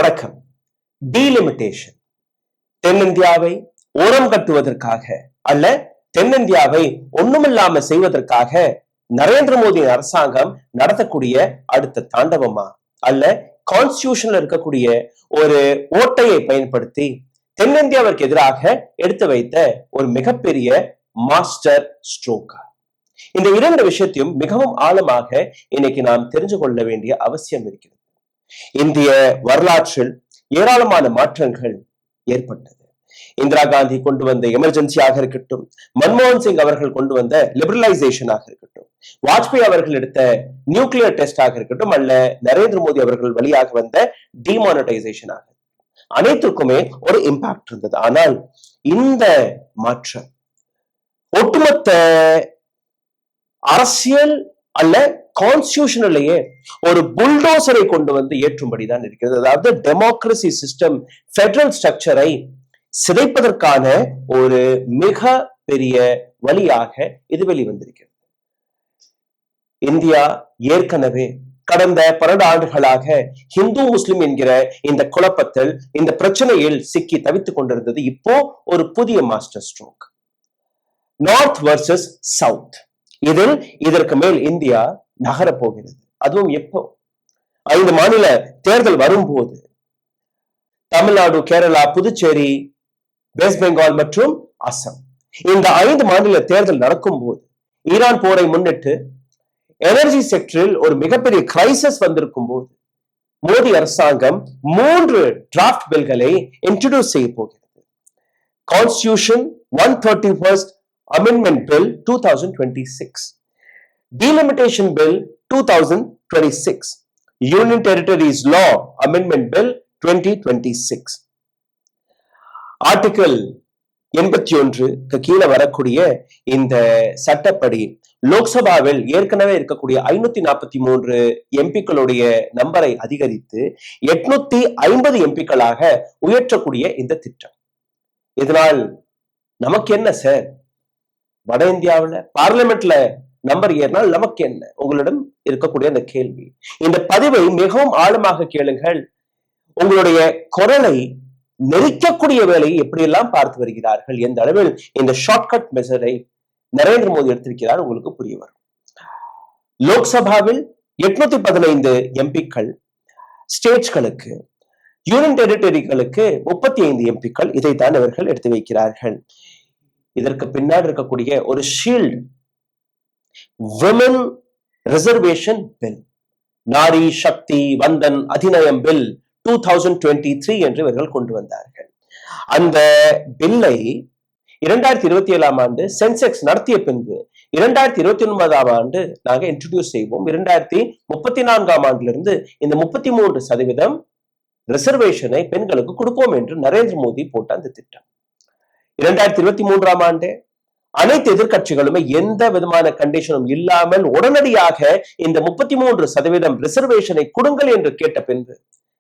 வணக்கம். டீலிமிட்டேஷன் தென்னிந்தியாவை ஓரம் கட்டுவதற்காக அல்ல தென்னிந்தியாவை ஒண்ணுமில்லாம செய்வதற்காக நரேந்திர மோடி அரசாங்கம் நடத்தக்கூடிய அடுத்த தாண்டவமா அல்ல கான்ஸ்டிடியூஷன்ல இருக்கக்கூடிய ஒரு ஓட்டையை பயன்படுத்தி தென்னிந்தியாவிற்கு எதிராக எடுத்து வைத்த ஒரு மிகப்பெரிய மாஸ்டர் ஸ்ட்ரோக்கா? இந்த இரண்டு விஷயத்தையும் மிகவும் ஆழமாக இன்னைக்கு நாம் தெரிஞ்சு கொள்ள வேண்டிய அவசியம் இருக்கிறது. இந்திய வரலாற்றில் ஏராளமான மாற்றங்கள் ஏற்பட்டது. இந்திரா காந்தி கொண்டு வந்த எமர்ஜென்சியாக இருக்கட்டும், மன்மோகன் சிங் அவர்கள் கொண்டு வந்த லிபரலைசேஷனாக இருக்கட்டும், வாஜ்பாய் அவர்கள் எடுத்த நியூக்ளியர் டெஸ்டாக இருக்கட்டும், அல்ல நரேந்திர மோடி அவர்கள் வழியாக வந்த டிமானிட்டைசேஷனாக, அனைத்துக்குமே ஒரு இம்பாக்ட் இருந்தது. ஆனால் இந்த மாற்றம் ஒட்டுமொத்த அரசியல் அல்ல கான்ஸ்டிடியூஷனிலேயே ஒரு புல்டோசரை கொண்டு வந்து ஏற்றும்படிதான் இருக்கிறது. அதாவது டெமோக்ரசி சிஸ்டம், பெடரல் ஸ்ட்ரக்சரை சிதைப்பதற்கான ஒரு மிக பெரிய வழியாக இது வெளிவந்திருக்கிறது. இந்தியா ஏற்கனவே கடந்த 12 ஆண்டுகளாக ஹிந்து முஸ்லிம் என்கிற இந்த குழப்பத்தில், இந்த பிரச்சனையில் சிக்கி தவித்துக் கொண்டிருந்தது. இப்போ ஒரு புதிய master stroke, north versus south. இதில் இதற்கு மேல் இந்தியா நகரப் போகிறது. அதுவும் எப்போ? 5 மாநில தேர்தல் வரும்போது தமிழ்நாடு, கேரளா, புதுச்சேரி, வெஸ்ட் பெங்கால் மற்றும் அசாம், இந்த 5 மாநில தேர்தல் நடக்கும் போது ஈரான் போரை முன்னிட்டு எனர்ஜி செக்டரில் ஒரு மிகப்பெரிய கிரைசிஸ் வந்திருக்கும் போது மோடி அரசாங்கம் 3 டிராஃப்ட் பில்களை இன்ட்ரோடியூஸ் செய்ய போகிறது. Constitution 131st Amendment Bill 2026, Delimitation Bill 2026, Union Territories Law Amendment Bill 2026. Article 81க்கு கீழே வரக்கூடிய இந்த சட்டப்படி லோக்சபாவில் ஏற்கனவே இருக்கக்கூடிய 543 எம்பிக்களுடைய நம்பரை அதிகரித்து 850 எம்பிக்களாக உயர்த்தக்கூடிய இந்த திட்டம். இதனால் நமக்கு என்ன சார்? வட இந்தியாவில் பார்லிமெண்ட்ல நம்பர் ஏறினால் நமக்கு என்ன? உங்களிடம் இருக்கக்கூடிய அந்த கேள்வி. இந்த பதிவை மிகவும் ஆழமாக கேளுங்கள். உங்களுடைய குரலை நெரிக்கக்கூடிய வேலையை எப்படியெல்லாம் பார்த்து வருகிறார்கள், எந்த அளவில் இந்த ஷார்ட்கட் மெசரை நரேந்திர மோடி எடுத்திருக்கிறார் உங்களுக்கு புரிய வரும். லோக்சபாவில் 815 எம்பிக்கள், ஸ்டேட்ஸ்களுக்கு, யூனியன் டெரிட்டரிகளுக்கு 35 எம்பிக்கள், இதைத்தான் இவர்கள் எடுத்து வைக்கிறார்கள். இதற்கு பின்னாடி இருக்கக்கூடிய ஒரு shield, women reservation bill, Nari Shakti வந்தன் அதிநயம் பில் 2023 என்று இவர்கள் கொண்டு வந்தார்கள். அந்த பில்லை 2027 ஆண்டு சென்செக்ஸ் நடத்திய பின்பு 2029 ஆண்டு நாங்க இன்ட்ரோடியூஸ் செய்வோம். 2034 ஆண்டிலிருந்து இந்த 33% ரிசர்வேஷனை பெண்களுக்கு கொடுப்போம் என்று நரேந்திர மோடி போட்ட அந்த திட்டம். 2023 ஆண்டு அனைத்து எதிர்கட்சிகளுமே எந்த விதமான கண்டிஷனும் இல்லாமல் உடனடியாக இந்த 33% ரிசர்வேஷனை கொடுங்கள் என்று கேட்ட பின்பு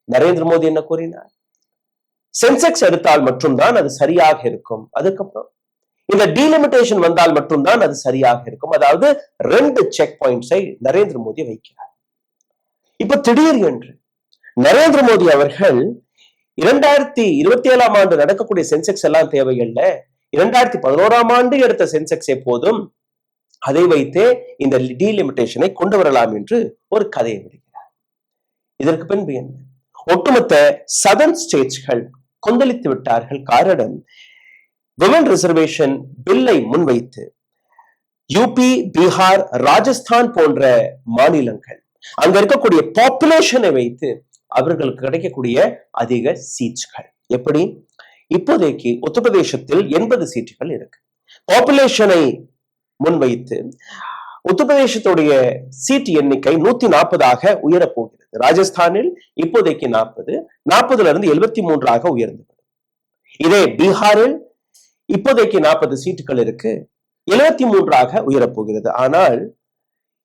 நரேந்திர மோடி என்ன கூறினார்? சென்செக்ஸ் எடுத்தால் மட்டும்தான் அது சரியாக இருக்கும், அதுக்கப்புறம் இந்த டீலிமிட்டேஷன் வந்தால் மட்டும்தான் அது சரியாக இருக்கும். அதாவது 2 செக் பாயிண்ட்ஸை நரேந்திர மோடி வைக்கிறார். இப்ப திடீர் என்று நரேந்திர மோடி அவர்கள் 2027 ஆண்டு நடக்கக்கூடிய சென்செக்ஸ் எல்லாம் தேவையில்லை, 2011 ஆண்டு எடுத்த சென்செக்ஸ் எப்போதும், அதை வைத்தே இந்த டீலிமிட்டேஷனை கொண்டு வரலாம் என்று ஒரு கதையை விடுகிறார். இதற்கு பின்பு என்ன? ஒட்டுமொத்த சதர்ன் ஸ்டேட்ஸ்கள் கொந்தளித்து விட்டார்கள். காரணம், விமன் ரிசர்வேஷன் பில்லை முன்வைத்து யூபி, பீகார், ராஜஸ்தான் போன்ற மாநிலங்கள் அங்க இருக்கக்கூடிய பாப்புலேஷனை வைத்து அவர்களுக்கு கிடைக்கக்கூடிய அதிக சீட்கள். எப்படி? இப்போதைக்கு உத்தரப்பிரதேசத்தில் 80 சீட்டுகள் இருக்கு. பாப்புலேஷனை முன்வைத்து உத்தரப்பிரதேசத்துடைய சீட் எண்ணிக்கை 140 உயரப் போகிறது. ராஜஸ்தானில் இப்போதைக்கு 40 இருந்து 73 உயர்ந்து. இதே பீகாரில் இப்போதைக்கு 40 சீட்டுகள் இருக்கு, 73 உயரப்போகிறது. ஆனால்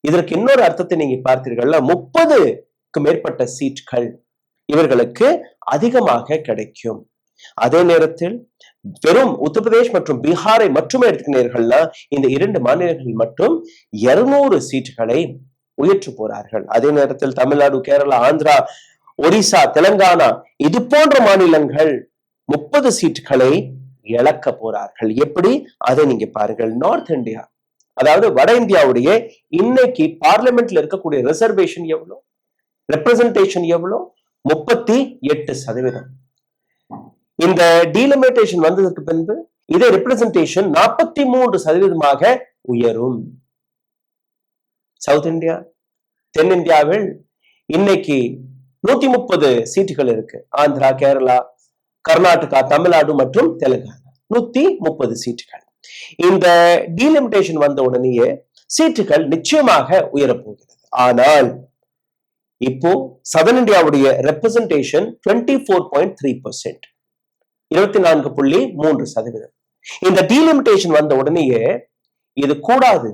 இதற்கு இன்னொரு அர்த்தத்தை நீங்க பார்த்தீர்கள், 30க்கு மேற்பட்ட சீட்கள் இவர்களுக்கு அதிகமாக கிடைக்கும். அதே நேரத்தில் வெறும் உத்தரப்பிரதேஷ் மற்றும் பீகாரை மட்டுமே எடுத்துக்கிறீர்கள்னா இந்த 2 மாநிலங்களில் மட்டும் 200 சீட்டுகளை உயர்ற்ற போறார்கள். அதே நேரத்தில் தமிழ்நாடு, கேரளா, ஆந்திரா ஒரிசா, தெலுங்கானா இது போன்ற மாநிலங்கள் 30 சீட்டுகளை இழக்க போறார்கள். எப்படி அதை நீங்க பாருங்கள். நார்த் இந்தியா, அதாவது வட இந்தியாவுடைய இன்னைக்கு பார்லிமெண்ட்ல இருக்கக்கூடிய ரிசர்வேஷன் எவ்வளவு, ரெப்ரசன்டேஷன் எவ்வளவு? 38%. இந்த டீலிமிட்டேஷன் வந்ததற்கு பின்பு இதே ரெப்ரசன்டேஷன் 43% உயரும். சவுத் இந்தியா, தென்னிந்தியாவில் இன்னைக்கு 130 சீட்டுகள் இருக்கு. ஆந்திரா, கேரளா, கர்நாடகா, தமிழ்நாடு மற்றும் தெலுங்கானா 130 சீட்டுகள். இந்த டீலிமிட்டேஷன் வந்த உடனேயே சீட்டுகள் நிச்சயமாக உயரப்போகிறது. ஆனால் இப்போ சதன் இந்தியாவுடைய ரெப்ரசன்டேஷன் 24.3%, 24.3%. இந்த டீலிமிட்டேஷன் வந்த உடனேயே இது கூடாது,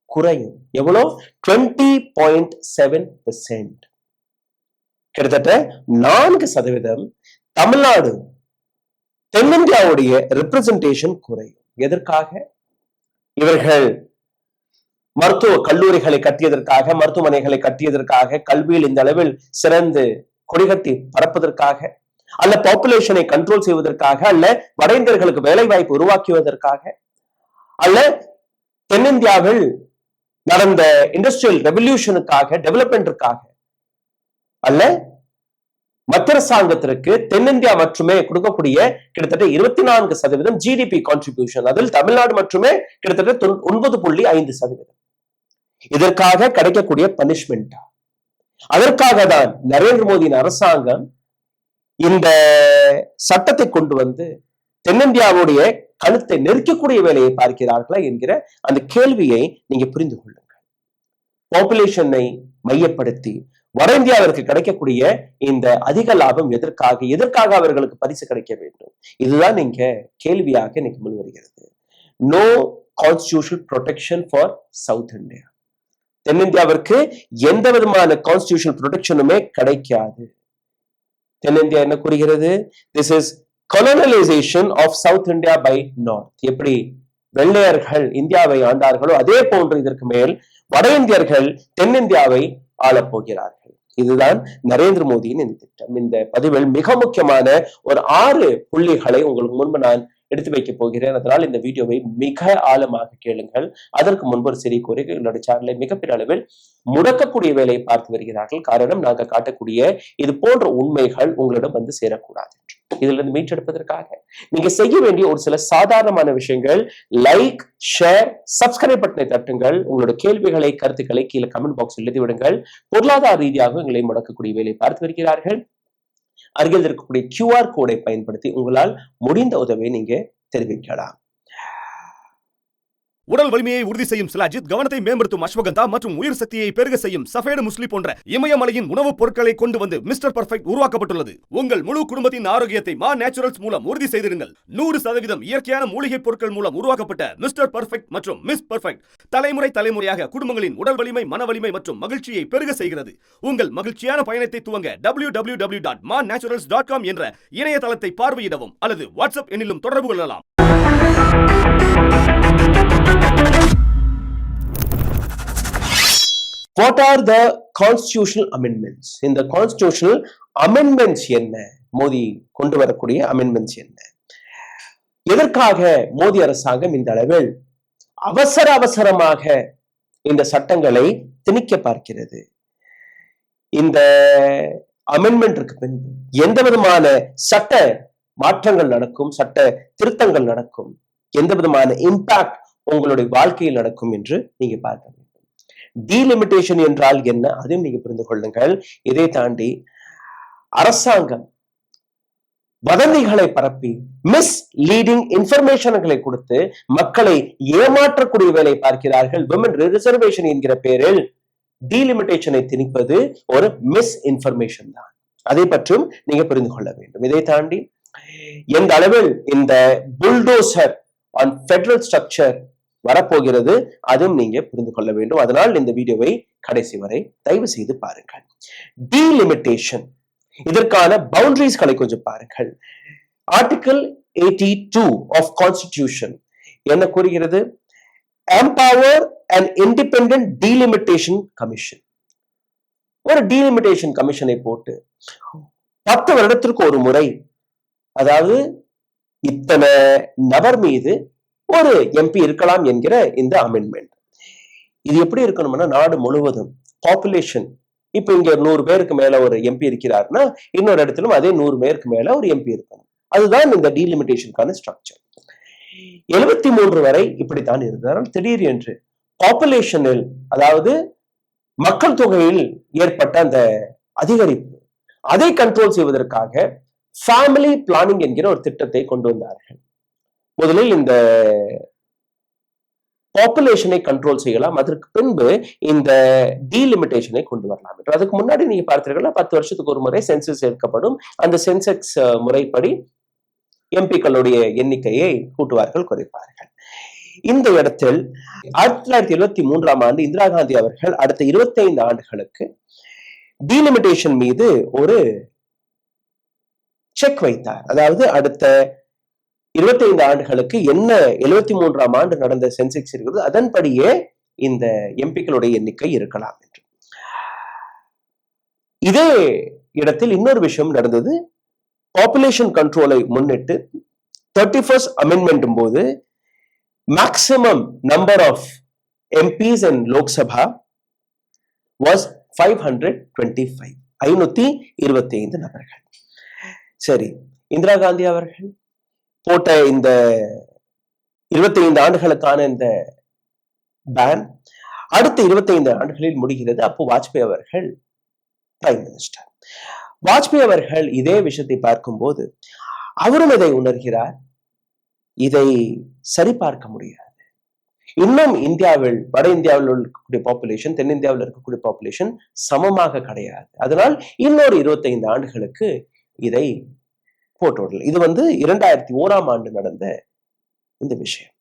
குறையும். எவ்வளவு? 20.7%. கிட்டத்தட்ட 4% தமிழ்நாடு, தென்னிந்தியாவுடைய ரெப்ரசன்டேஷன் குறையும். எதற்காக? இவர்கள் மருத்துவ கல்லூரிகளை கட்டியதற்காக, மருத்துவமனைகளை கட்டியதற்காக, கல்வியில் இந்த அளவில் சிறந்து கொடிகட்டி பரப்பதற்காக, அல்ல பாப்புலேஷனை கண்ட்ரோல் செய்வதற்காக, அல்ல வட இந்தியர்களுக்கு வேலை வாய்ப்பு உருவாக்குவதற்காக, அல்ல தென்னிந்தியாவில் நடந்த இண்டஸ்ட்ரியல் ரெவல்யூஷனுக்காக, டெவலப்மெண்ட்டுக்காக, அல்ல மத்திய அரசாங்கத்திற்கு தென்னிந்தியா மட்டுமே கொடுக்கக்கூடிய கிட்டத்தட்ட 24% ஜிடிபி கான்ட்ரிபியூஷன், அதில் தமிழ்நாடு மட்டுமே கிட்டத்தட்ட 9.5%. இதற்காக கிடைக்கக்கூடிய பனிஷ்மெண்டா? அதற்காக தான் நரேந்திர மோடியின் அரசாங்கம் இந்த சட்டத்தை கொண்டு வந்து தென்னிந்தியாவுடைய கழுத்தை நெருக்கக்கூடிய வேலையை பார்க்கிறார்களா என்கிற அந்த கேள்வியை நீங்க புரிந்து கொள்ளுங்கள். பாப்புலேஷனை மையப்படுத்தி வட இந்தியாவிற்கு கிடைக்கக்கூடிய இந்த அதிக லாபம் எதற்காக அவர்களுக்கு பரிசு கிடைக்க வேண்டும்? இதுதான் நீங்க கேள்வியாக இன்னைக்கு முன் வருகிறது. No constitutional protection for South India. தென்னிந்தியாவிற்கு எந்த விதமான கான்ஸ்டிடியூஷனல் ப்ரொடெக்ஷனுமே கிடைக்காது. தென்னிந்தியா என்ன கூறுகிறது? This is colonization of South India by North. எப்படி வெள்ளையர்கள் இந்தியாவை ஆண்டார்களோ அதே போன்று இதற்கு மேல் வட இந்தியர்கள் தென்னிந்தியாவை ஆளப்போகிறார்கள். இதுதான் நரேந்திர மோடியின் இந்த திட்டம். இந்த பதிவில் மிக முக்கியமான ஒரு 6 புள்ளிகளை உங்களுக்கு முன்பு நான் எடுத்து வைக்க போகிறேன். அதனால் இந்த வீடியோவை மிக ஆழமாக கேளுங்கள். அதற்கு முன்பு ஒரு சிறிய கோரிக்கை, என்னோட சேனலை மிகப்பெரிய அளவில் முடக்கக்கூடிய வேலையை பார்த்து வருகிறார்கள். காரணம், நாங்கள் காட்டக்கூடிய இது போன்ற உண்மைகள் உங்களிடம் வந்து சேரக்கூடாது. இதுல இருந்து மீட்டெடுப்பதற்காக நீங்க செய்ய வேண்டிய ஒரு சில சாதாரணமான விஷயங்கள்: லைக், ஷேர், சப்ஸ்கிரைப் பட்டனை தட்டுங்கள். உங்களோட கேள்விகளை, கருத்துக்களை கீழே கமெண்ட் பாக்ஸ் எழுதி விடுங்கள். பொருளாதார ரீதியாக எங்களை முடக்கக்கூடிய வேலையை பார்த்து வருகிறார்கள். அருகில் இருக்கக்கூடிய QR கோடை பயன்படுத்தி உங்களால் முடிந்த உதவியை நீங்க தெரிவிக்கலாம். உடல் வலிமையை உறுதி செய்யும் சிலாஜித், கவனத்தை மேம்படுத்தும் அஸ்வகந்தா மற்றும் உயிர் சக்தியை பெருக செய்யும் சஃபேடு முஸ்லி போன்ற இமயமலையின் உணவுப் பொருட்களை கொண்டு வந்து மிஸ்டர் பர்ஃபெக்ட் உருவாக்கப்பட்டுள்ளது. உங்கள் முழு குடும்பத்தின் ஆரோக்கியத்தை மா நேச்சுரல்ஸ் மூலம் உறுதி செய்திருங்கள். 100% இயற்கையான மூலிகை பொருட்கள் மூலம் உருவாக்கப்பட்ட மிஸ்டர் பர்ஃபெக்ட் மற்றும் மிஸ் பர்ஃபெக்ட் தலைமுறையாக குடும்பங்களின் உடல் வலிமை, மன வலிமை மற்றும் மகிழ்ச்சியை பெருக செய்கிறது. உங்கள் மகிழ்ச்சியான பயணத்தை துவங்க www.mannaturals.com என்ற இணையதளத்தை பார்வையிடவும் அல்லது வாட்ஸ்அப் எண்ணிலும் தொடர்பு கொள்ளலாம். What are the constitutional amendments? இந்த constitutional amendments என்ன? மோடி கொண்டு வரக்கூடிய amendments என்ன? எதற்காக மோடி அரசாங்கம் இந்த அளவில் அவசரமாக இந்த சட்டங்களை திணிக்க பார்க்கிறது? இந்த அமெண்ட்மெண்ட்க்கு பின்பு எந்த விதமான சட்ட மாற்றங்கள் நடக்கும், சட்ட திருத்தங்கள் நடக்கும், எந்த விதமான இம்பாக்ட் உங்களுடைய வாழ்க்கையில் நடக்கும் என்று நீங்க பார்க்க வேண்டும். டீலிமிட்டேஷன் என்றால் என்ன, அதையும் நீங்க புரிந்து கொள்ளுங்கள். இதை தாண்டி அரசாங்கம் வதந்திகளை பரப்பி மிஸ் லீடிங் இன்ஃபர்மேஷன்களை கொடுத்து மக்களை ஏமாற்றக்கூடிய வேலை பார்க்கிறார்கள். விமன் ரிசர்வேஷன் என்கிற பேரில் டீலிமிட்டேஷனை திணிப்பது ஒரு மிஸ் இன்ஃபர்மேஷன் தான். அதை பற்றும் நீங்க புரிந்து கொள்ள வேண்டும். இதை தாண்டி எந்த அளவில் இந்த புல்டோசர் ஆன் ஃபெடரல் ஸ்ட்ரக்சர் வரப்போகிறது, அதுவும் நீங்க புரிந்து கொள்ள வேண்டும். அதனால் இந்த வீடியோவை கடைசி வரை தயவு செய்து பாருங்கள். டீலிமிட்டேஷன், இதற்கான பவுண்டரிஸ்களை கொஞ்சம் பாருங்கள். ஆர்டிகிள் 82 ஆஃப் கான்ஸ்டிடியூஷன் என்ன கூறுகிறது? Empower and independent delimitation commission. ஒரு டீலிமிட்டேஷன் கமிஷனை போட்டு 10 வருடத்திற்கு ஒரு முறை, அதாவது இத்தனை நபர் மீது ஒரு எம்பி இருக்கலாம் என்கிற இந்த அமெண்ட்மெண்ட். இது எப்படி இருக்கணும்னா, நாடு முழுவதும் பாப்புலேஷன், இப்ப இங்க 100 பேருக்கு மேல ஒரு எம்பி இருக்கிறார்னா இன்னொரு இடத்திலும் அதே 100 பேருக்கு மேல ஒரு எம்பி இருக்கணும். அதுதான் இந்த டீலிமிட்டேஷனுக்கான ஸ்ட்ரக்சர். 73 வரை இப்படித்தான் இருந்தது. திடீர் என்று பாப்புலேஷனில், அதாவது மக்கள் தொகையில் ஏற்பட்ட அந்த அதிகரிப்பு, அதை கண்ட்ரோல் செய்வதற்காக ஃபேமிலி பிளானிங் என்கிற ஒரு திட்டத்தை கொண்டு வந்தார்கள். முதலில் இந்த பாப்புலேஷனை கண்ட்ரோல் செய்யலாம், அதற்கு பின்பு இந்த டீலிமிட்டேஷனை கொண்டு வரலாம் என்று. அதுக்கு முன்னாடி நீங்க பார்த்தீர்களா, 10 வருஷத்துக்கு ஒரு முறை சென்சஸ் எடுக்கப்படும். அந்த சென்செக்ஸ் முறைப்படி எம்பிக்களுடைய எண்ணிக்கையை கூட்டுவார்கள், குறைப்பார்கள். இந்த இடத்தில் 1973ஆம் ஆண்டு இந்திரா காந்தி அவர்கள் அடுத்த 25 ஆண்டுகளுக்கு டீலிமிட்டேஷன் மீது ஒரு செக் வைத்தார். அதாவது அடுத்த 25 ஆண்டுகளுக்கு என்ன 73ஆம் ஆண்டு நடந்த சென்செக்ஸ் இருக்கிறது, அதன்படியே இந்த எம்பிக்களுடைய எண்ணிக்கை இருக்கலாம் என்று. இதே இடத்தில் இன்னொரு விஷயம் நடந்தது. பாப்புலேஷன் கண்ட்ரோலை முன்னிட்டு 31st அமெண்ட்மெண்ட் போது maximum number of MPs in Lok Sabha was 525, 525 நபர்கள். சரி, இந்திரா காந்தி அவர்கள் போட்ட இந்த 25 ஆண்டுகளுக்கான இந்த பேன் அடுத்த 25 ஆண்டுகளில் முடிகிறது. அப்போ வாஜ்பாய் அவர்கள் பிரைம் மினிஸ்டர். வாஜ்பாய் அவர்கள் இதே விஷயத்தை பார்க்கும்போது அவரும் இதை உணர்கிறார், இதை சரிபார்க்க முடியாது. இன்னும் இந்தியாவில், வட இந்தியாவில் இருக்கக்கூடிய பாப்புலேஷன், தென்னிந்தியாவில் இருக்கக்கூடிய பாப்புலேஷன் சமமாக கிடையாது. அதனால் இன்னொரு 25 ஆண்டுகளுக்கு இதை போட்டுவிடலாம். இது 2001ஆம் ஆண்டு நடந்த இந்த விஷயம்.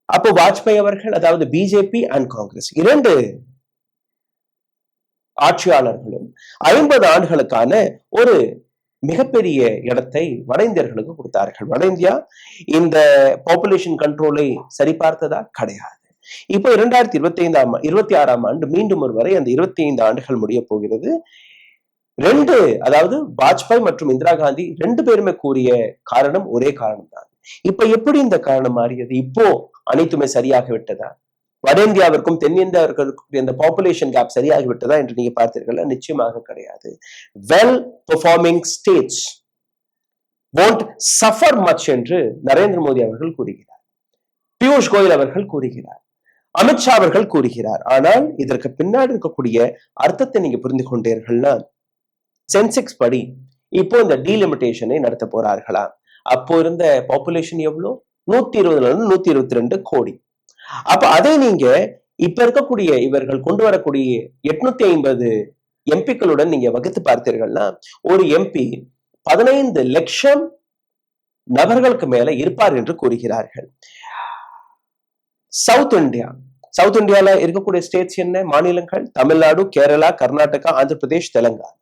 அப்போ வாஜ்பாய் அவர்கள், அதாவது பிஜேபி அண்ட் காங்கிரஸ் 2 ஆட்சியாளர்களும் 50 ஆண்டுகளுக்கான ஒரு மிகப்பெரிய இடத்தை வட இந்தியர்களுக்கு கொடுத்தார்கள். வட இந்தியா இந்த பாப்புலேஷன் கண்ட்ரோலை சரிபார்த்ததா? கிடையாது. இப்போ 2026ஆம் ஆண்டு மீண்டும் ஒரு வரை அந்த 25 ஆண்டுகள் முடிய போகிறது. அதாவது வாஜ்பாய் மற்றும் இந்திரா காந்தி 2 பேருமே கூறிய காரணம் ஒரே காரணம் தான். இப்ப எப்படி இந்த காரணம் மாறியது? இப்போ அனைத்துமே சரியாக விட்டதா? வட இந்தியாவிற்கும் தென்னிந்தியாவிற்கும் இருக்கக்கூடிய இந்த பாப்புலேஷன் கேப் சரியாகி விட்டதா என்று நீங்க பார்த்தீர்கள்? நிச்சயமாக கிடையாது. Well performing states won't suffer much என்று நரேந்திர மோடி அவர்கள் கூறுகிறார், பியூஷ் கோயல் அவர்கள் கூறுகிறார், அமித்ஷா அவர்கள் கூறுகிறார். ஆனால் இதற்கு பின்னாடி இருக்கக்கூடிய அர்த்தத்தை நீங்க புரிந்து கொண்டீர்கள்னா, சென்செக்ஸ் படி இப்போ இந்த டீலிமிட்டேஷனை நடத்த போறார்களா? அப்போ இருந்த பாப்புலேஷன் எவ்வளவு? 120 கோடி. அப்ப அதை நீங்க இப்ப இருக்கக்கூடிய இவர்கள் கொண்டு வரக்கூடிய 850 எம்பிக்களுடன் நீங்க வகுத்து பார்த்தீர்கள்னா, ஒரு எம்பி 15 லட்சம் நபர்களுக்கு மேல இருப்பார் என்று கூறுகிறார்கள். சவுத் இந்தியால இருக்கக்கூடிய ஸ்டேட்ஸ் என்ன? மாநிலங்கள் தமிழ்நாடு, கேரளா, கர்நாடகா, ஆந்திர பிரதேஷ், தெலுங்கானா.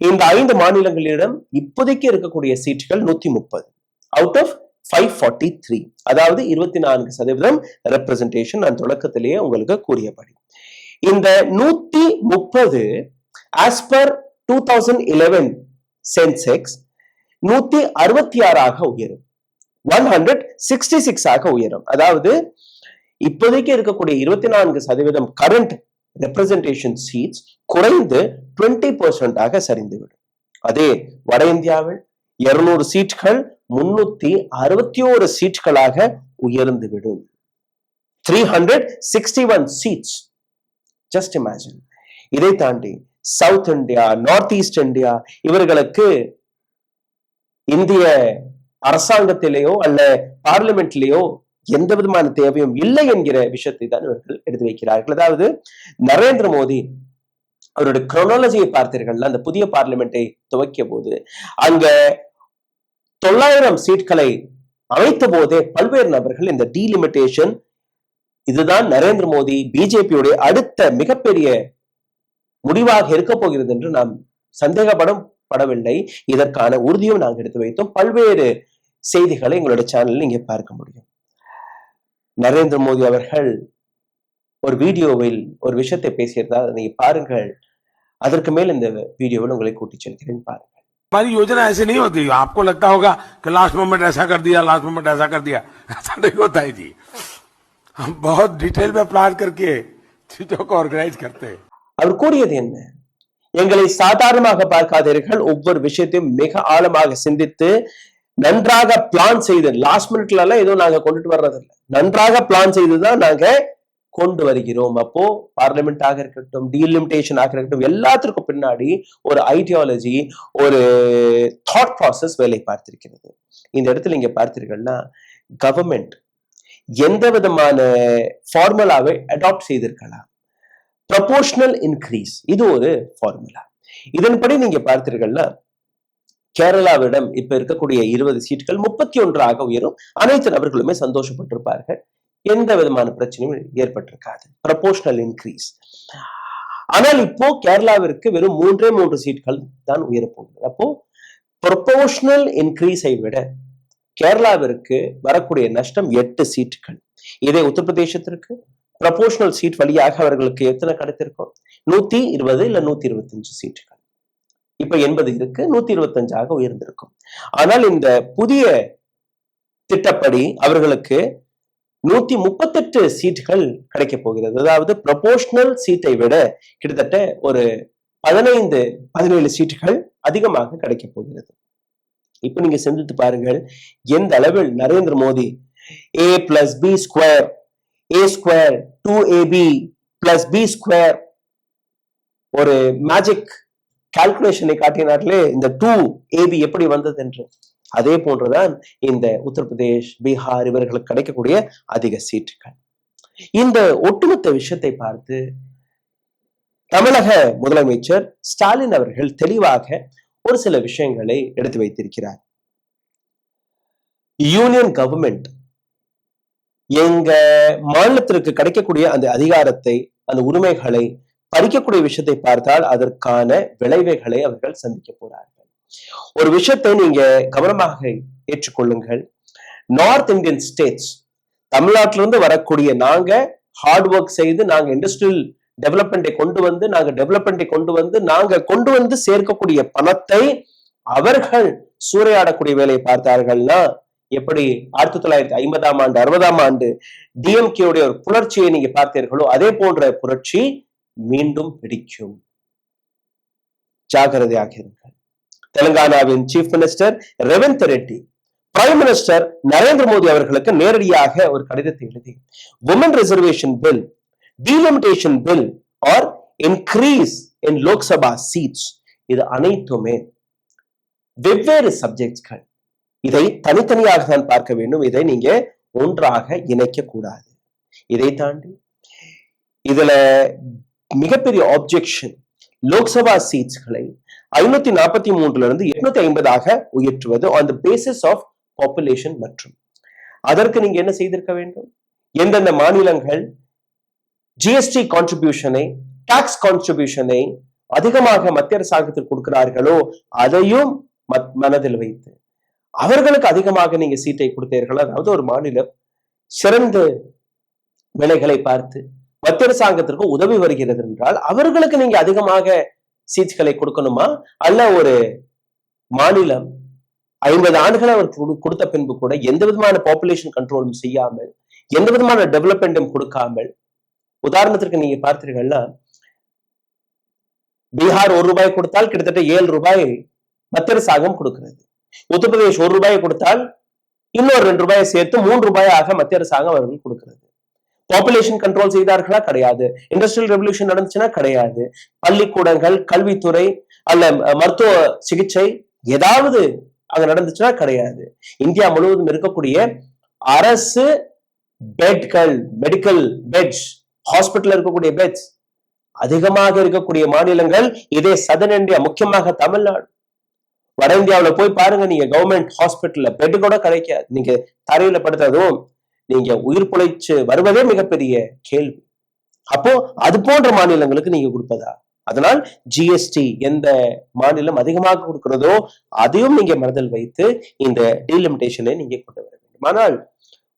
இந்த 5 மாநிலங்களிடம் இப்போதைக்கு இருக்கக்கூடிய சீட்டுகள் 130 அவுட் ஆஃப் 543, அதாவது 24% ரெப்ரசன்டேஷன். நான் தொடக்கத்திலேயே உங்களுக்கு கூறியபடி இந்த 130 ஆஸ் பர் 2011 சென்செக்ஸ் 166 உயரும், 166 உயரும். அதாவது இப்போதைக்கு இருக்கக்கூடிய 24% கரண்ட் ரெப்ரசன்டேஷன் சீட்ஸ் குறைந்து 20% சரிந்துவிடும். அதே வட இந்தியாவில் 200 சீட்கள் 361 சீட்களாக உயர்ந்துவிடும். 361 சீட்ஸ். Just imagine. இதை தாண்டி south India, north east India, இவர்களுக்கு இந்திய அரசாங்கத்திலேயோ அல்ல பார்லிமெண்ட்லேயோ எந்த விதமான தேவையும் இல்லை என்கிற விஷயத்தை தான் இவர்கள் எடுத்து வைக்கிறார்கள். அதாவது நரேந்திர மோடி அவருடைய குரோனாலஜியை பார்த்தீர்கள், அந்த புதிய பார்லிமெண்டை துவக்கிய போது அங்க 900 சீட்களை அமைத்த போதே பல்வேறு நபர்கள் இந்த டீலிமிட்டேஷன் இதுதான் நரேந்திர மோடி பிஜேபியுடைய அடுத்த மிகப்பெரிய முடிவாக இருக்க போகிறது என்று நாம் சந்தேகப்படவில்லை. இதற்கான உறுதியும் நாங்கள் எடுத்து வைத்தோம். பல்வேறு செய்திகளை எங்களுடைய சேனலில் நீங்க பார்க்க முடியும். நரேந்திர மோடி அவர்கள் ஒரு வீடியோவில் ஒரு விஷயத்தை பேசியிருந்தா நீங்க பாருங்கள். அதற்கு மேல் இந்த வீடியோவில் உங்களை கூட்டிச் செல்கிறேன், பாருங்கள். हमारी योजना ऐसे नहीं होती। आपको लगता होगा कि लास्ट मोमेंट ऐसा कर दिया, लास्ट मोमेंट ऐसा कर दिया, ऐसा नहीं होता है जी। हम बहुत डिटेल में प्लान करके चीजों को ऑर्गेनाइज करते हैं। அவர் கூறியது என்ன? எங்களை சாதாரணமாக பார்க்காதீர்கள், ஒவ்வொரு விஷயத்தையும் மிக ஆழமாக சிந்தித்து நன்றாக பிளான் செய்து, லாஸ்ட் மினிட்ல எல்லாம் ஏதோ நாங்க கொண்டுட்டு வர்றதில்லை, நன்றாக பிளான் செய்துதான் நாங்க கொண்டு வருகிறோம். அப்போ பார்லிமெண்ட் ஆக இருக்கட்டும், டீலிமிட்டேஷன் ஆக இருக்கட்டும், எல்லாத்திற்கும் பின்னாடி ஒரு ஐடியாலஜி, ஒரு தாட் ப்ராசஸ் வேலை பார்த்திருக்கிறது. இந்த இடத்துல நீங்க பார்த்தீர்கள்னா கவர்மெண்ட் எந்த விதமான ஃபார்முலாவை அடாப்ட் செய்திருக்கலாம். ப்ரொபோர்ஷனல் இன்க்ரீஸ், இது ஒரு ஃபார்முலா. இதன்படி நீங்க பார்த்தீர்கள்னா கேரளாவிடம் இப்ப இருக்கக்கூடிய 20 சீட்டுகள் 31 உயரும். அனைத்து நபர்களுமே சந்தோஷப்பட்டிருப்பார்கள், எந்த விதமான பிரச்சனையும் ஏற்பட்டிருக்காது. Proportional increase. ஆனால் இப்போ கேரளாவிற்கு வெறும் 3 சீட்கள் தான் உயரப்போகுது. அப்போ ப்ரொபோர்ஷனல் இன்க்ரீஸை விட கேரளாவிற்கு வரக்கூடிய நஷ்டம் 8 சீட்டுகள். இதே உத்தரப்பிரதேசத்திற்கு ப்ரொபோர்ஷனல் சீட் வழியாக அவர்களுக்கு எத்தனை கிடைத்திருக்கும்? 120 இல்ல 125 சீட்டுகள். இப்ப 80 இருக்கு, 125 உயர்ந்திருக்கும். ஆனால் இந்த புதிய திட்டப்படி அவர்களுக்கு 138 சீட்டுகள் கிடைக்க போகிறது. அதாவது ப்ரொபோர்ஷனல் சீட்டை விட கிட்டத்தட்ட ஒரு 15-17 சீட்டுகள் அதிகமாக கிடைக்க போகிறது. இப்ப நீங்க சிந்தித்து பாருங்கள், எந்த அளவில் Narendra Modi a+b², a² 2ab + b² ஒரு மேஜிக் கால்குலேஷனை காட்டினார்களே, இந்த 2ab எப்படி வந்தது என்று. அதே போன்றுதான் இந்த உத்தரப்பிரதேஷ், பீகார் இவர்களுக்கு கிடைக்கக்கூடிய அதிக சீட்டுகள். இந்த ஒட்டுமொத்த விஷயத்தை பார்த்து தமிழக முதலமைச்சர் ஸ்டாலின் அவர்கள் தெளிவாக ஒரு சில விஷயங்களை எடுத்து வைத்திருக்கிறார். யூனியன் கவர்மெண்ட் எங்க மாநிலத்திற்கு கிடைக்கக்கூடிய அந்த அதிகாரத்தை, அந்த உரிமைகளை பறிக்கக்கூடிய விஷயத்தை பார்த்தால் அதற்கான விளைவுகளை அவர்கள் சந்திக்க போறார்கள். ஒரு விஷயத்தை நீங்க கவனமாக ஏற்றுக்கொள்ளுங்கள். நார்த் இந்தியன் ஸ்டேட்ஸ், தமிழ்நாட்டிலிருந்து வரக்கூடிய நாங்க ஹார்ட் ஒர்க் செய்து நாங்க இண்டஸ்ட்ரியல் டெவலப்மெண்ட்டை கொண்டு வந்து சேர்க்கக்கூடிய பணத்தை அவர்கள் சூறையாடக்கூடிய வேலையை பார்த்தார்கள்னா எப்படி 1950ஆம் ஆண்டு 60ஆம் ஆண்டு டிஎம்கேவுடைய ஒரு புரட்சியை நீங்க பார்த்தீர்களோ அதே போன்ற புரட்சி மீண்டும் பிடிக்கும். ஜாகிரதையாக இருங்கள். தெலுங்கானாவின் chief minister Revanth Reddy prime minister Narendra Modi அவர்களுக்கு நேரடியாக ஒரு கடிதத்தை எழுதி woman reservation bill, delimitation bill or increase in Lok Sabha seats, இது அனைத்துமே வெவ்வேறு சப்ஜெக்ட்கள். இதை தனித்தனியாக தான் பார்க்க வேண்டும், இதை நீங்க ஒன்றாக இணைக்க கூடாது. இதை தாண்டி இதுல மிகப்பெரிய ஆப்ஜெக்ஷன், லோக்சபா சீட்ஸ்களை 543 850 உயர்த்துவது on the basis of population. மற்றும் அதற்கு நீங்க என்ன செய்திருக்க வேண்டும்? எந்தெந்த மாநிலங்கள் ஜிஎஸ்டி கான்ட்ரிபியூஷனை, டாக்ஸ் கான்ட்ரிபியூஷனை அதிகமாக மத்திய அரசாங்கத்திற்கு கொடுக்கிறார்களோ அதையும் மனதில் வைத்து அவர்களுக்கு அதிகமாக நீங்க சீட்டை கொடுத்தீர்கள். அதாவது ஒரு மாநிலம் சிறந்த விலைகளை பார்த்து மத்திய அரசாங்கத்திற்கு உதவி வருகிறது என்றால் அவர்களுக்கு நீங்க அதிகமாக சீட்களை கொடுக்கணுமா? அல்ல ஒரு மாநிலம் 50 ஆண்டுகள் அவர் கொடுத்த பின்பு கூட எந்த விதமான பாப்புலேஷன் கண்ட்ரோலும் செய்யாமல், எந்த விதமான டெவலப்மெண்ட்டும் கொடுக்காமல், உதாரணத்திற்கு நீங்க பார்த்தீர்கள்னா பீகார் ₹1 கொடுத்தால் கிட்டத்தட்ட ₹7 மத்திய அரசாங்கம் கொடுக்கிறது. உத்தரப்பிரதேஷ் ₹1 கொடுத்தால் இன்னொரு ₹2 சேர்த்து ₹3 மத்திய அரசாங்கம் அவர்கள் கொடுக்கிறது. பாப்புலேஷன் கண்ட்ரோல் செய்தார்களா? கிடையாது. இண்டஸ்ட்ரியல் ரெவல்யூஷன் நடந்துச்சுன்னா கிடையாது. பள்ளிக்கூடங்கள், கல்வித்துறை அல்ல மருத்துவ சிகிச்சை ஏதாவது அங்க நடந்துச்சுன்னா கிடையாது. இந்தியா முழுவதும் இருக்கக்கூடிய அரசு பெட்கள், மெடிக்கல் பெட்ஸ், ஹாஸ்பிட்டல் இருக்கக்கூடிய பெட்ஸ் அதிகமாக இருக்கக்கூடிய மாநிலங்கள் இதே சதன் இந்தியா, முக்கியமாக தமிழ்நாடு. வட இந்தியாவில போய் பாருங்க, நீங்க கவர்மெண்ட் ஹாஸ்பிட்டல்ல பெட் கூட கிடைக்காது. நீங்க தரையில படுத்ததும் நீங்க உயிர் பிழைச்சு வருவதே மிகப்பெரிய கேள்வி. அப்போ அது போன்ற மாநிலங்களுக்கு நீங்க கொடுப்பதா? அதனால் ஜிஎஸ்டி எந்த மாநிலம் அதிகமாக கொடுக்கிறதோ அதையும் நீங்க மனதில் வைத்து இந்த டீலிமிட்டேஷனை நீங்க கொண்டு வர வேண்டும். ஆனால்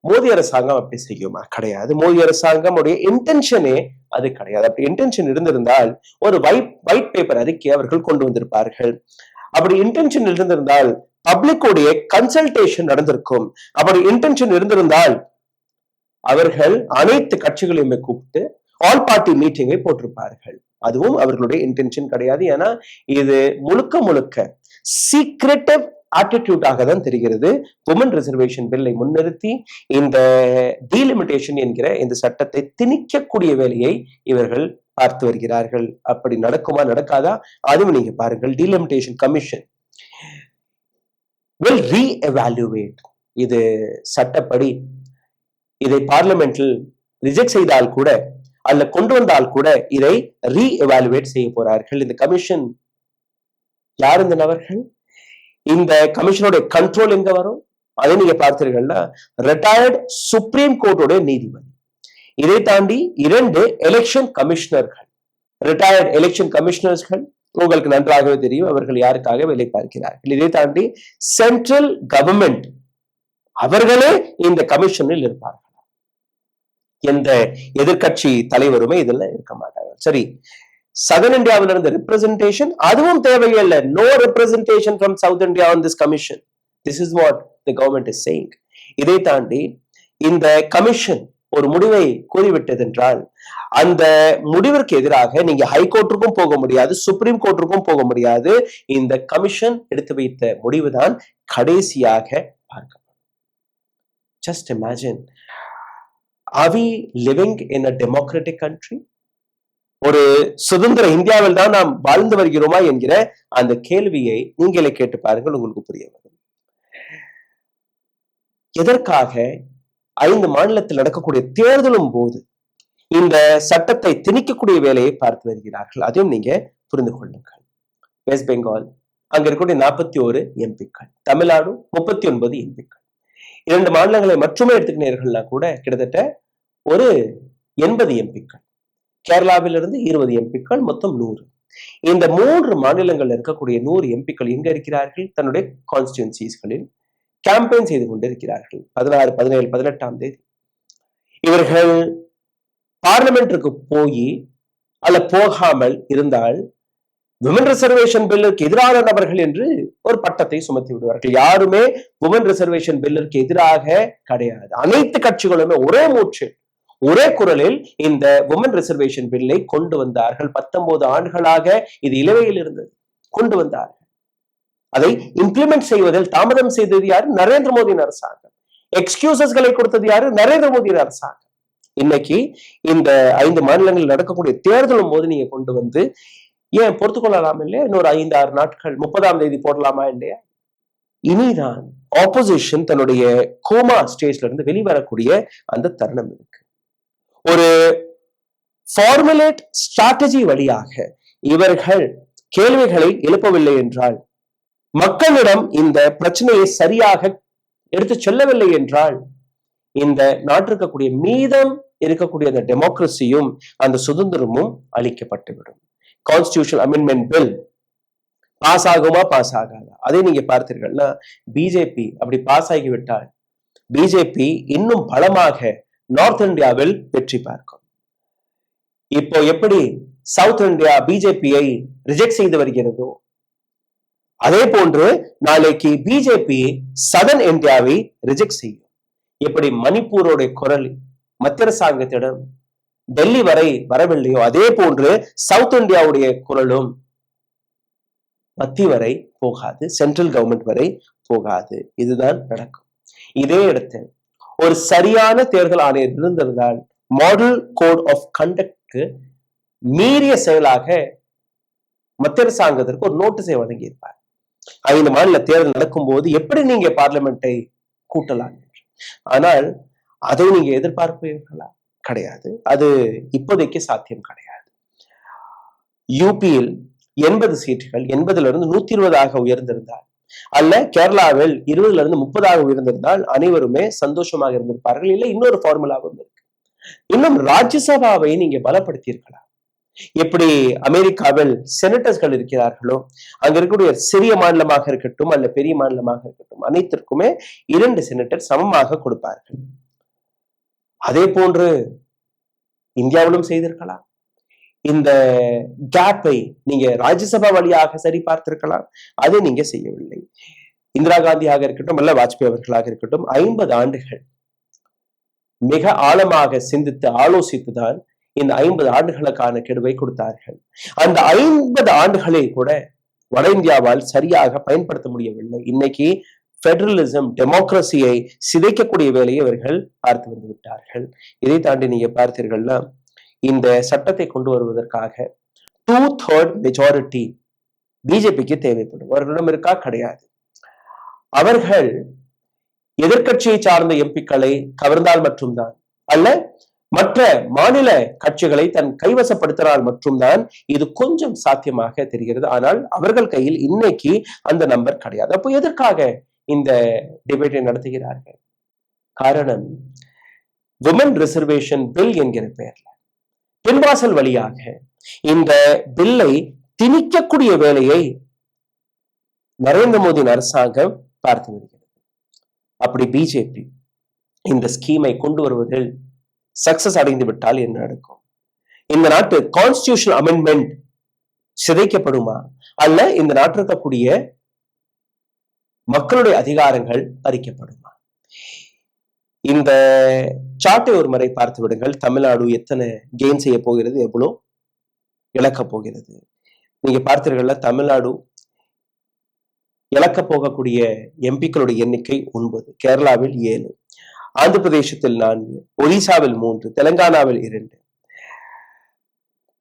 மோடி அரசாங்கம் அப்படி செய்யுமா? கிடையாது. மோடி அரசாங்கம் உடைய இன்டென்ஷனே அது கிடையாது. அப்படி இன்டென்ஷன் இருந்திருந்தால் ஒரு ஒயிட் பேப்பர் அறிக்கை அவர்கள் கொண்டு வந்திருப்பார்கள். அப்படி இன்டென்ஷன் இருந்திருந்தால் பப்ளிக்குடைய கன்சல்டேஷன் நடந்திருக்கும். அப்படி இன்டென்ஷன் இருந்திருந்தால் அவர்கள் அனைத்து கட்சிகளையுமே கூப்பிட்டு ஆல் பார்ட்டி மீட்டிங்கை போட்டிருப்பார்கள். அதுவும் அவர்களுடைய இன்டென்ஷன் கிடையாது. ஏன்னா இது முழுக்க முழுக்க சீக்ரெட்டிவ் ஆட்டிடியூடாக தான் தெரிகிறது. உமன் ரிசர்வேஷன் பில்லை முன்னிறுத்தி இந்த டீலிமிட்டேஷன் என்கிற இந்த சட்டத்தை திணிக்கக்கூடிய வேலையை இவர்கள் பார்த்து வருகிறார்கள். அப்படி நடக்குமா நடக்காதா அதுவும் நீங்க பாருங்கள். Delimitation commission will re-evaluate. இது சட்டப்படி இதை பார்லிமெண்டில் ரிஜெக்ட் செய்தால் கூட அல்ல கொண்டு வந்தால் கூட இதை ரீஎவாலுவேட் செய்ய போறார்கள். இந்த கமிஷன் யார் இந்த நபர்கள்? இந்த கமிஷனுடைய கண்ட்ரோல் எங்க வரும்? அதை நீங்க பார்த்தீர்கள்னா ரிட்டையர்டு சுப்ரீம் கோர்ட்டோட நீதிபதி, இதை தாண்டி 2 எலெக்ஷன் கமிஷனர்கள், ரிட்டையர்டு எலெக்ஷன் கமிஷனர்ஸ்கள் உங்களுக்கு நன்றாகவே தெரியும் அவர்கள் யாருக்காக வேலை பார்க்கிறார்கள். இதை தாண்டி சென்ட்ரல் கவர்மெண்ட் அவர்களே இந்த கமிஷனில் இருப்பார்கள். எந்த எதிர்கட்சி தலைவருமே இதுல இருக்க மாட்டாங்க. சரி, சதர்ன் இந்தியாவில் இருந்த ரெப்ரசன்டேஷன் அதுவும் தேவையில்லை. No representation from south India on this commission. This is what the government is saying. இதை தாண்டி இந்த கமிஷன் ஒரு முடிவை கூறிவிட்டது என்றால் அந்த முடிவிற்கு எதிராக நீங்க ஹைகோர்ட்டுக்கும் போக முடியாது, சுப்ரீம் கோர்ட்டுக்கும் போக முடியாது. இந்த கமிஷன் எடுத்து வைத்த முடிவுதான் கடைசியாக பார்க்கப்படும். Just imagine, are we living in a democratic country? ஒரு சுதந்திர இந்தியாவில் தான் நாம் வாழ்ந்து வருகிறோமா என்கிற அந்த கேள்வியை நீங்களே கேட்டு பாருங்கள், உங்களுக்கு புரிய வரும். எதற்காக 5 மாநிலத்தில் நடக்கக்கூடிய தேர்தலும் போது இந்த சட்டத்தை திணிக்கக்கூடிய வேலையை பார்த்து வருகிறார்கள்? அதையும் நீங்க புரிந்து கொள்ளுங்கள். வெஸ்ட் பெங்கால் அங்க இருக்கக்கூடிய 41 எம்பிக்கள், தமிழ்நாடு 39 எம்பிக்கள். 2 மாநிலங்களை மட்டுமே எடுத்துக்கினீர்கள்னா கூட கிட்டத்தட்ட ஒரு 80 எம்பிக்கள். கேரளாவிலிருந்து 20 எம்பிக்கள், மொத்தம் 100. இந்த 3 மாநிலங்கள் இருக்கக்கூடிய 100 எம்பிக்கள் எங்க இருக்கிறார்கள்? தன்னுடைய கான்ஸ்டிடுவன்சிஸ்களில் கேம்பெயின் செய்து கொண்டிருக்கிறார்கள். 16, 17, 18ஆம் தேதி இவர்கள் பார்லிமெண்ட்டுக்கு போய் அல்ல போகாமல் இருந்தால் விமன் ரிசர்வேஷன் பில்லுக்கு எதிரான நபர்கள் என்று ஒரு பட்டத்தை சுமத்தி விடுவார்கள். யாருமே விமன் ரிசர்வேஷன் பில்லுக்கு எதிராக கிடையாது. அனைத்து கட்சிகளுமே ஒரே மூச்சு ஒரே குரலில் இந்த விமன் ரிசர்வேஷன் பில்லை கொண்டு வந்தார்கள். 19 ஆண்டுகளாக இது இலவையில் இருந்தது, கொண்டு வந்தார்கள். அதை இம்ப்ளிமெண்ட் செய்வதில் தாமதம் செய்தது யாரு? நரேந்திர மோடியின் அரசாங்கம். எக்ஸ்கியூசஸ்களை கொடுத்தது யாரு? நரேந்திர மோடியின் அரசாங்கம். இன்னைக்கு இந்த 5 மாநிலங்களில் நடக்கக்கூடிய தேர்தலும் போது நீங்க கொண்டு வந்து ஏன் பொறுத்துக்கொள்ளலாம் இல்லையா? இன்னொரு 5-6 நாட்கள் 30ஆம் தேதி போடலாமா இல்லையா? இனிதான் ஆப்போசிஷன் தன்னுடைய கோமா ஸ்டேஜ்ல இருந்து வெளிவரக்கூடிய அந்த தருணம் இருக்கு. ஒரு ஃபார்முலேட் ஸ்ட்ராட்டஜி வழியாக இவர்கள் கேள்விகளை எழுப்பவில்லை என்றால், மக்களிடம் இந்த பிரச்சனையை சரியாக எடுத்து செல்லவில்லை என்றால், இந்த நாட்டிற்கக்கூடிய மீதம் இருக்கக்கூடிய அந்த டெமோக்ரஸியும் அந்த சுதந்திரமும் அளிக்கப்பட்டுவிடும். கான்ஸ்டிடியூஷன் அமெண்ட்மெண்ட் பில் பாஸ் ஆகுமா, பாஸ் ஆகாதா? அதை நீங்க பார்த்தீர்கள்னா பிஜேபி அப்படி பாஸ் ஆகிவிட்டால் பிஜேபி இன்னும் பலமாக நார்த் இந்தியாவில் வெற்றி பார்க்கும். இப்போ எப்படி சவுத் இந்தியா பிஜேபியை ரிஜெக்ட் செய்து வருகிறதோ அதே போன்று நாளைக்கு பிஜேபி சதர்ன் இந்தியாவை ரிஜெக்ட் செய்யும். எப்படி மணிப்பூரோட குரல் மத்திய அரசாங்கத்திடம் டெல்லி வரை வரவில்லையோ அதே போன்று சவுத் இந்தியாவுடைய குரலும் மத்திய வரை போகாது, சென்ட்ரல் கவர்மெண்ட் வரை போகாது. இதுதான் நடக்கும். இதே இடத்தில் ஒரு சரியான தேர்தல் ஆணையர் இருந்திருந்தால் மாடல் கோட் ஆஃப் கண்டக்ட் மீறிய செயலாக மத்திய அரசாங்கத்திற்கு ஒரு நோட்டீஸை வழங்கியிருப்பார். 5 மாநில தேர்தல் நடக்கும் போது எப்படி நீங்க பார்லிமெண்டை கூட்டலாம் என்று. ஆனால் அதை நீங்க எதிர்பார்ப்பீர்களா? கிடையாது. அது இப்போதைக்கு சாத்தியம் கிடையாது. யூபியில் 80 சீட்டுகள் 80லிருந்து 120ஆக உயர்ந்திருந்தால், அல்ல கேரளாவில் 20லிருந்து 30ஆக உயர்ந்திருந்தால் அனைவருமே சந்தோஷமாக இருந்திருப்பார்கள். இல்லை, இன்னொரு ஃபார்முலாவும் இருக்கு. இன்னும் ராஜ்யசபாவை நீங்க பலப்படுத்தியிருக்கலாம். எப்படி அமெரிக்காவில் செனட்டர்ஸ்கள் இருக்கிறார்களோ, அங்க இருக்கக்கூடிய சிறிய மாநிலமாக இருக்கட்டும் அல்ல பெரிய மாநிலமாக இருக்கட்டும், அனைத்திற்குமே 2 செனட்டர் சமமாக கொடுப்பார்கள். அதே போன்று இந்தியாவிலும் செய்திருக்கலாம். இந்த கேப்பை நீங்க ராஜ்யசபா வழியாக சரி பார்த்திருக்கலாம். அதை நீங்க செய்யவில்லை. இந்திரா காந்தியாக இருக்கட்டும் அல்ல வாஜ்பாய் அவர்களாக இருக்கட்டும் 50 ஆண்டுகள் மிக ஆழமாக சிந்தித்து ஆலோசித்துதான் இந்த 50 ஆண்டுகளுக்கான கெடுவை கொடுத்தார்கள். அந்த 50 ஆண்டுகளை கூட வட இந்தியாவால் சரியாக பயன்படுத்த முடியவில்லை. இன்னைக்கு பெடரலிசம் டெமோக்ரஸியை சிதைக்கக்கூடிய வேலையை இவர்கள் பார்த்து வந்து விட்டார்கள். இதை தாண்டி நீங்க பார்த்தீர்கள்னா இந்த சட்டத்தை கொண்டு வருவதற்காக 2/3 மெஜாரிட்டி பிஜேபிக்கு தேவைப்படும். அவர்களிடம் இருக்கா? கிடையாது. அவர்கள் எதிர்கட்சியை சார்ந்த எம்பிக்களை கவர்ந்தால் மட்டும்தான், அல்ல மற்ற மாநில கட்சிகளை தன் கைவசப்படுத்தினால் மட்டும்தான் இது கொஞ்சம் சாத்தியமாக தெரிகிறது. ஆனால் அவர்கள் கையில் இன்னைக்கு அந்த நம்பர் கிடையாது. அப்போ எதற்காக இந்த டிபேட்டை நடத்துகிறார்கள்? காரணம், விமன் ரிசர்வேஷன் பில் என்கிற பெயர்ல பின்வாசல் வழியாக இந்த பில்லை திணிக்கக்கூடிய வேலையை நரேந்திர மோடி அரசாங்கம் பார்த்து வருகிறது. அப்படி பிஜேபி இந்த ஸ்கீமை கொண்டு வருவதில் சக்சஸ் அடைந்து விட்டால் என்ன நடக்கும்? இந்த நாட்டு கான்ஸ்டிடியூஷன் அமெண்ட்மெண்ட் சிதைக்கப்படுமா, அல்ல இந்த நாட்டில் இருக்கக்கூடிய மக்களுடைய அதிகாரங்கள் பறிக்கப்படுமா? இந்த சார்ட்டை ஒரு முறை பார்த்து விடுங்கள். தமிழ்நாடு எத்தனை கெயின் செய்ய போகிறது, எவ்வளவு இழக்க போகிறது? நீங்க பார்த்தீர்கள்ல, தமிழ்நாடு இழக்க போகக்கூடிய எம்பிக்களுடைய எண்ணிக்கை 9, கேரளாவில் 7, ஆந்திர பிரதேசத்தில் 4, ஒடிசாவில் 3, தெலுங்கானாவில் 2,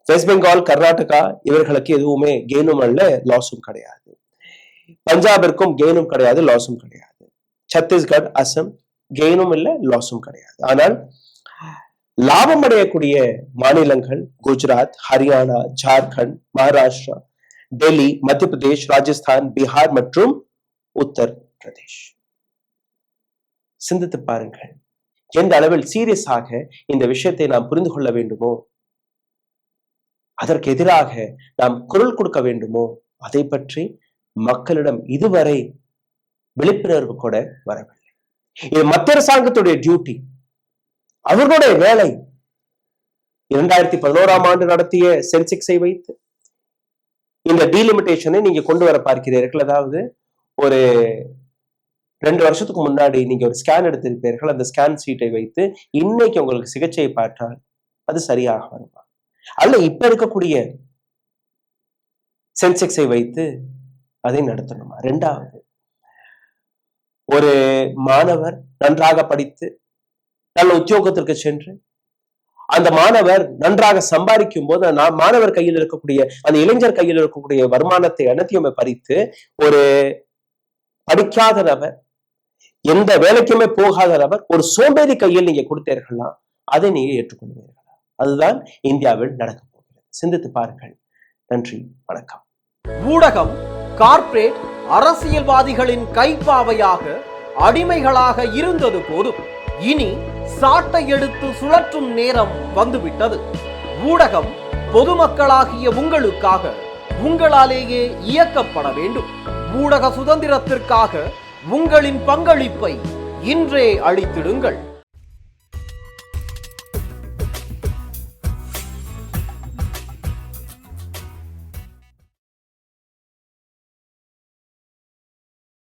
வெஸ்ட் பெங்கால், கர்நாடகா இவர்களுக்கு எதுவுமே கெயினும் அல்ல, லாஸும் கிடையாது. பஞ்சாபிற்கும் கெயினும் கிடையாது, லாஸும் கிடையாது. சத்தீஸ்கர், அசாம் கெயினும் இல்லை, லாஸும் கிடையாது. ஆனால் லாபம் அடையக்கூடிய மாநிலங்கள் குஜராத், ஹரியானா, ஜார்க்கண்ட், மகாராஷ்டிரா, டெல்லி, மத்திய பிரதேஷ், ராஜஸ்தான், பீகார் மற்றும் உத்தர் பிரதேஷ். சிந்தித்து பாருங்கள், எந்த அளவில் சீரியஸாக இந்த விஷயத்தை நாம் புரிந்து கொள்ள வேண்டுமோ, அதற்கு எதிராக நாம் குரல் கொடுக்க வேண்டுமோ, அதை பற்றி மக்களிடம் இதுவரை விழிப்புணர்வு கூட வரவில்லை. இது மத்திய அரசாங்கத்துடைய டியூட்டி, அவர்களுடைய வேலை. 2011ஆம் ஆண்டு நடத்திய சென்செக்ஸை வைத்து இந்த டீலிமிட்டேஷனை நீங்க கொண்டு வர பார்க்கிறீர்கள். அதாவது ஒரு 2 வருஷத்துக்கு முன்னாடி நீங்க ஒரு ஸ்கேன் எடுத்திருப்பீர்கள். அந்த ஸ்கேன் சீட்டை வைத்து இன்னைக்கு உங்களுக்கு சிகிச்சை பார்த்தால் அது சரியாக வருமா, அல்ல இப்ப இருக்கக்கூடிய சென்செக்ஸை வைத்து அதை நடத்தணுமா? 2வது, ஒரு மாணவர் நன்றாக படித்து நல்ல உத்தியோகத்திற்கு சென்று அந்த மாணவர் நன்றாக சம்பாதிக்கும் போது மாணவர் கையில் இருக்கக்கூடிய அந்த இளைஞர் கையில் இருக்கக்கூடிய வருமானத்தை அனைத்தையுமே பறித்து ஒரு படிக்காத நபர், எந்த வேலைக்குமே போகாத நபர், ஒரு சோம்பேறி கையில் நீங்க கொடுத்தீர்களா, அதை நீங்க ஏற்றுக்கொள்வீர்களா? அதுதான் இந்தியாவில் நடக்க போகிறது. சிந்தித்து பாருங்கள். நன்றி, வணக்கம். ஊடகம் கார்ப்பரேட் அரசியல்வாதிகளின் கைப்பாவையாக அடிமைகளாக இருந்தது போதும், இனி சாட்டை எடுத்து சுழற்றும் நேரம் வந்துவிட்டது. ஊடகம் பொதுமக்களாகிய உங்களுக்காக, உங்களாலேயே இயக்கப்பட வேண்டும். ஊடக சுதந்திரத்திற்காக உங்களின் பங்களிப்பை இன்றே அளித்திடுங்கள்.